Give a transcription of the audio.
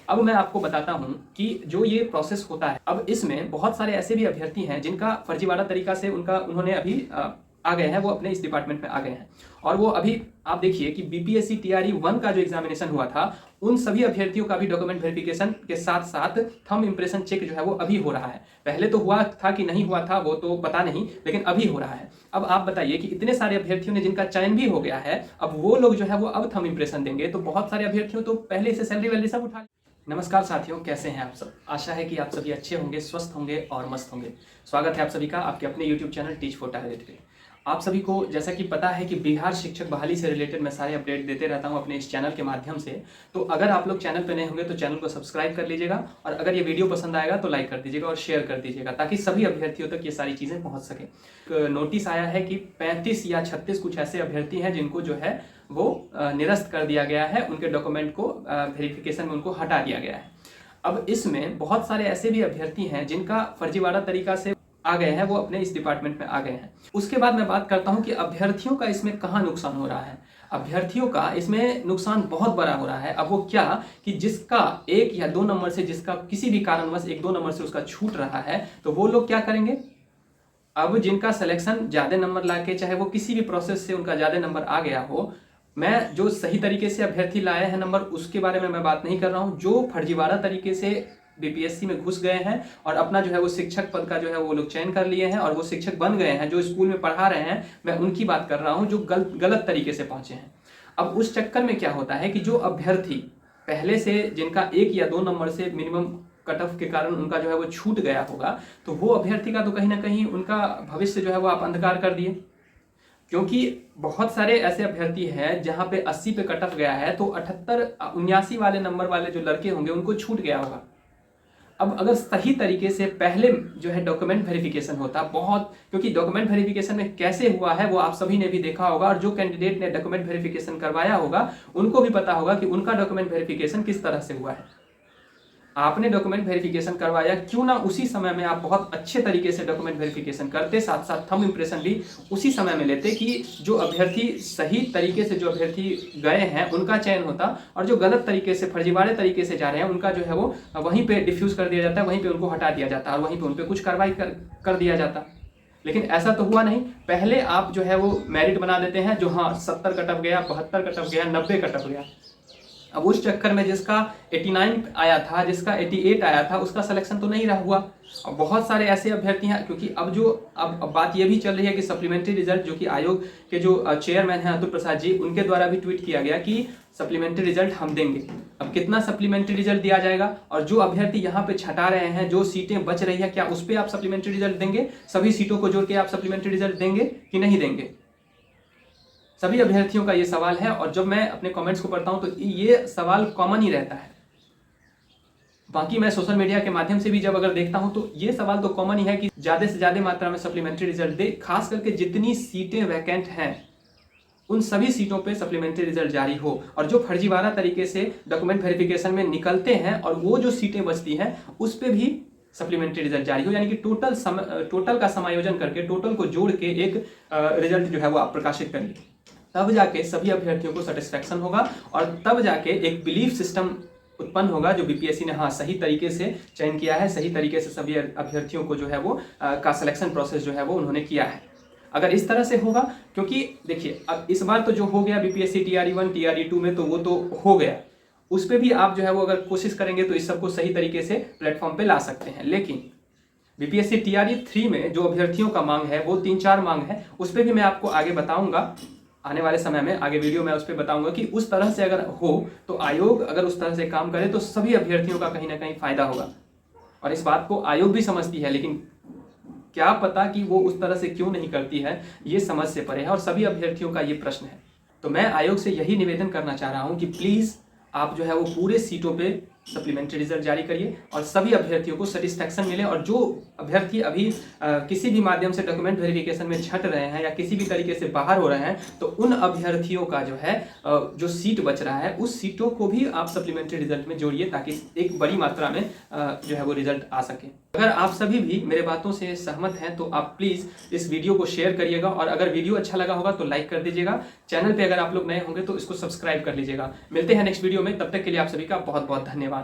अब मैं आपको बताता हूं कि जो ये प्रोसेस होता है, अब इसमें बहुत सारे ऐसे भी अभ्यर्थी हैं जिनका फर्जीवाड़ा तरीका से उन्होंने अभी आ गए हैं, वो अपने इस डिपार्टमेंट में आ गए हैं। और वो अभी आप देखिए कि बीपीएससी टीआरई 1 का जो एग्जामिनेशन हुआ था, उन सभी अभ्यर्थियों का भी डॉक्यूमेंट वेरिफिकेशन के साथ साथ थंब इंप्रेशन चेक जो है वो अभी हो रहा है। पहले तो हुआ था कि नहीं हुआ था वो तो पता नहीं, लेकिन अभी हो रहा है। अब आप बताइए कि इतने सारे अभ्यर्थियों ने जिनका चयन भी हो गया है, अब वो लोग जो है वो अब थंब इंप्रेशन देंगे, तो बहुत सारे अभ्यर्थियों तो पहले से सैलरी वैलरी सब उठा। नमस्कार साथियों, कैसे हैं आप सब। आशा है कि आप सभी अच्छे होंगे, स्वस्थ होंगे और मस्त होंगे। स्वागत है आप सभी का आपके अपने YouTube channel teach for talent पे। आप सभी को जैसा कि पता है कि बिहार शिक्षक बहाली से रिलेटेड मैं सारे अपडेट देते रहता हूं अपने इस चैनल के माध्यम से। तो अगर आप लोग चैनल पे नए होंगे तो चैनल को सब्सक्राइब कर लीजिएगा, और अगर ये वीडियो पसंद आएगा तो लाइक कर दीजिएगा और शेयर कर दीजिएगा, ताकि सभी अभ्यर्थियों तक ये सारी चीज़ें पहुँच सके। नोटिस आया है कि 35 या 36 कुछ ऐसे अभ्यर्थी हैं जिनको जो है वो निरस्त कर दिया गया है, उनके डॉक्यूमेंट को वेरिफिकेशन में उनको हटा दिया गया है। अब इसमें बहुत सारे ऐसे भी अभ्यर्थी हैं जिनका फर्जीवाड़ा तरीका से आ गए हैं, वो अपने इस डिपार्टमेंट में आ गए हैं। उसके बाद मैं बात करता हूं कि अभ्यर्थियों का इसमें कहां नुकसान हो रहा है। अभ्यर्थियों का इसमें नुकसान बहुत बड़ा हो रहा है। अब वो क्या कि जिसका 1 या 2 नंबर से, जिसका किसी भी कारणवश 1-2 नंबर से उसका छूट रहा है, तो वो लोग क्या करेंगे। अब जिनका सिलेक्शन ज़्यादा नंबर लाके, चाहे वो किसी भी प्रोसेस से उनका ज़्यादा नंबर आ गया हो, मैं जो सही तरीके से अभ्यर्थी लाए हैं नंबर, उसके बारे में मैं बात नहीं कर रहा हूं। जो फर्जीवाड़ा तरीके से बीपीएससी में घुस गए हैं और अपना जो है वो शिक्षक पद का जो है वो लोग चयन कर लिए हैं और वो शिक्षक बन गए हैं, जो स्कूल में पढ़ा रहे हैं, मैं उनकी बात कर रहा हूं जो गलत तरीके से पहुंचे हैं। अब उस चक्कर में क्या होता है कि जो अभ्यर्थी पहले से, जिनका 1 या 2 नंबर से मिनिमम कट ऑफ के कारण उनका जो है वो छूट गया होगा, तो वो अभ्यर्थी का तो कहीं ना कहीं उनका भविष्य जो है वो आप अंधकार कर दिए। क्योंकि बहुत सारे ऐसे अभ्यर्थी हैं जहां पे 80 पे कट ऑफ गया है, तो 78 79 वाले नंबर वाले जो लड़के होंगे उनको छूट गया होगा। अब अगर सही तरीके से पहले जो है डॉक्यूमेंट वेरिफिकेशन होता, बहुत, क्योंकि डॉक्यूमेंट वेरिफिकेशन में कैसे हुआ है वो आप सभी ने भी देखा होगा, और जो कैंडिडेट ने डॉक्यूमेंट वेरिफिकेशन करवाया होगा उनको भी पता होगा कि उनका डॉक्यूमेंट वेरिफिकेशन किस तरह से हुआ है। आपने डॉक्यूमेंट वेरिफिकेशन करवाया, क्यों ना उसी समय में आप बहुत अच्छे तरीके से डॉक्यूमेंट वेरिफिकेशन करते, साथ साथ थंब इंप्रेशन भी उसी समय में लेते, कि जो अभ्यर्थी सही तरीके से जो अभ्यर्थी गए हैं उनका चयन होता, और जो गलत तरीके से फर्जीवाड़े तरीके से जा रहे हैं उनका जो है वो वहीं पे डिफ्यूज कर दिया जाता है, वहीं पे उनको हटा दिया जाता है और वहीं पे उन पर कुछ कार्रवाई कर दिया जाता। लेकिन ऐसा तो हुआ नहीं। पहले आप जो है वो मेरिट बना देते हैं, जो हाँ 70 कट ऑफ गया, 72 कट ऑफ गया, 90 कट ऑफ गया। अब उस चक्कर में जिसका 89 आया था, जिसका 88 आया था, उसका सिलेक्शन तो नहीं रहा हुआ। अब बहुत सारे ऐसे अभ्यर्थी हैं, क्योंकि अब बात ये भी चल रही है कि सप्लीमेंट्री रिजल्ट, जो कि आयोग के जो चेयरमैन हैं अतुल प्रसाद जी, उनके द्वारा भी ट्वीट किया गया कि सप्लीमेंट्री रिजल्ट हम देंगे। अब कितना सप्लीमेंट्री रिजल्ट दिया जाएगा, और जो अभ्यर्थी यहाँ पे छटा रहे हैं, जो सीटें बच रही है, क्या उस पर आप सप्लीमेंट्री रिजल्ट देंगे? सभी सीटों को जोड़ के आप सप्लीमेंट्री रिजल्ट देंगे कि नहीं देंगे? सभी अभ्यर्थियों का ये सवाल है, और जब मैं अपने कमेंट्स को पढ़ता हूं तो ये सवाल कॉमन ही रहता है। बाकी मैं सोशल मीडिया के माध्यम से भी जब अगर देखता हूं तो ये सवाल तो कॉमन ही है कि ज्यादा से ज्यादा मात्रा में सप्लीमेंट्री रिजल्ट दे, खास करके जितनी सीटें वैकेंट हैं उन सभी सीटों पे सप्लीमेंट्री रिजल्ट जारी हो, और जो फर्जीवाड़ा तरीके से डॉक्यूमेंट वेरिफिकेशन में निकलते हैं और वो जो सीटें बचती हैं उस पर भी सप्लीमेंट्री रिजल्ट जारी हो, यानी कि टोटल का समायोजन करके, टोटल को जोड़ के एक रिजल्ट जो है वो आप प्रकाशित करिए। तब जाके सभी अभ्यर्थियों को सेटिस्फैक्शन होगा, और तब जाके एक बिलीफ सिस्टम उत्पन्न होगा जो बीपीएससी ने हाँ सही तरीके से चयन किया है, सही तरीके से सभी अभ्यर्थियों को जो है वो का सिलेक्शन प्रोसेस जो है वो उन्होंने किया है। अगर इस तरह से होगा, क्योंकि देखिए अब इस बार तो जो हो गया बीपीएससी टीआरई 1 टीआरई 2 में, तो वो तो हो गया, उस पर भी आप जो है वो अगर कोशिश करेंगे तो इस सबको सही तरीके से प्लेटफॉर्म पे ला सकते हैं। लेकिन बीपीएससी टीआरई 3 में जो अभ्यर्थियों का मांग है वो 3-4 मांग है, उस पर भी मैं आपको आगे बताऊंगा, आने वाले समय में आगे वीडियो में उस पर बताऊंगा कि उस तरह से अगर हो तो आयोग अगर उस तरह से काम करे तो सभी अभ्यर्थियों का कहीं ना कहीं फायदा होगा। और इस बात को आयोग भी समझती है, लेकिन क्या पता कि वो उस तरह से क्यों नहीं करती है, ये समझ से परे है, और सभी अभ्यर्थियों का ये प्रश्न है। तो मैं आयोग से यही निवेदन करना चाह रहा हूं कि प्लीज आप जो है वो पूरे सीटों पे सप्लीमेंट्री रिजल्ट जारी करिए और सभी अभ्यर्थियों को सेटिस्फैक्शन मिले। और जो अभ्यर्थी अभी किसी भी माध्यम से डॉक्यूमेंट वेरिफिकेशन में छट रहे हैं या किसी भी तरीके से बाहर हो रहे हैं, तो उन अभ्यर्थियों का जो है जो सीट बच रहा है उस सीटों को भी आप सप्लीमेंट्री रिजल्ट में जोड़िए, ताकि एक बड़ी मात्रा में जो है वो रिजल्ट आ सके। अगर आप सभी भी मेरे बातों से सहमत हैं तो आप प्लीज़ इस वीडियो को शेयर करिएगा, और अगर वीडियो अच्छा लगा होगा तो लाइक कर दीजिएगा। चैनल पे अगर आप लोग नए होंगे तो इसको सब्सक्राइब कर लीजिएगा। मिलते हैं नेक्स्ट वीडियो में, तब तक के लिए आप सभी का बहुत बहुत धन्यवाद।